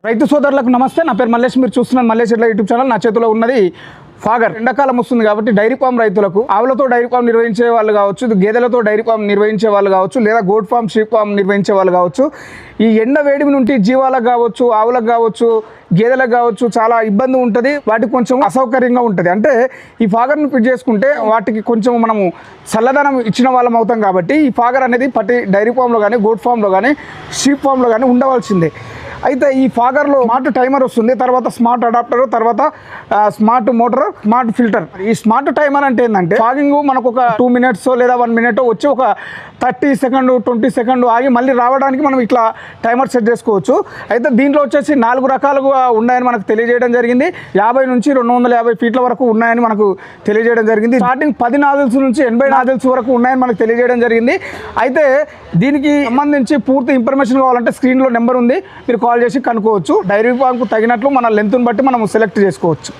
రైతు సోదరులకు నమస్తే. నా పేరు మల్లేష్. మీరు చూస్తున్నారు మల్లేష్ ఎడ్ల యూట్యూబ్ ఛానల్. నా చేతిలో ఉన్నది ఫాగర్. ఎండాకాలం వస్తుంది కాబట్టి డైరీ ఫామ్ రైతులకు ఆవులతో డైరీ ఫామ్ నిర్వహించే వాళ్ళు కావచ్చు, గేదెలతో డైరీ ఫామ్ నిర్వహించే వాళ్ళు కావచ్చు, లేదా గోట్ ఫామ్, షీప్ ఫామ్ నిర్వహించే వాళ్ళు కావచ్చు, ఈ ఎండ వేడిమి నుండి జీవాలకు కావచ్చు, ఆవులకు కావచ్చు, గేదెలకు కావచ్చు చాలా ఇబ్బంది ఉంటుంది. వాటికి కొంచెం అసౌకర్యంగా ఉంటుంది. అంటే ఈ ఫాగర్ని ఫిట్ చేసుకుంటే వాటికి కొంచెం మనము చల్లదనం ఇచ్చిన వాళ్ళం అవుతాం. కాబట్టి ఈ ఫాగర్ అనేది ప్రతి డైరీ ఫామ్లో కానీ, గోట్ ఫామ్లో కానీ, షీప్ ఫామ్లో కానీ ఉండవలసిందే. అయితే ఈ ఫాగర్లో స్మార్ట్ టైమర్ వస్తుంది, తర్వాత స్మార్ట్ అడాప్టర్, తర్వాత స్మార్ట్ మోటార్, స్మార్ట్ ఫిల్టర్. ఈ స్మార్ట్ టైమర్ అంటే ఏంటంటే ఫాగింగ్ మనకు ఒక 2 minutes లేదా 1 minute వచ్చి ఒక 30 seconds 20 seconds ఆగి మళ్ళీ రావడానికి మనం ఇట్లా టైమర్ సెట్ చేసుకోవచ్చు. అయితే దీంట్లో వచ్చేసి 4 రకాలుగా ఉన్నాయని మనకు తెలియజేయడం జరిగింది. 50 నుంచి 250 feet వరకు ఉన్నాయని మనకు తెలియజేయడం జరిగింది. స్టార్టింగ్ 10 నాజిల్స్ నుంచి 80 నాజిల్స్ వరకు ఉన్నాయని మనకు తెలియజేయడం జరిగింది. అయితే దీనికి సంబంధించి పూర్తి ఇన్ఫర్మేషన్ కావాలంటే స్క్రీన్లో నెంబర్ ఉంది, మీరు కాల్ చేసి కనుక్కోవచ్చు. డైరీ ఫామ్కు తగినట్లు మన లెంత్ని బట్టి మనం సెలెక్ట్ చేసుకోవచ్చు.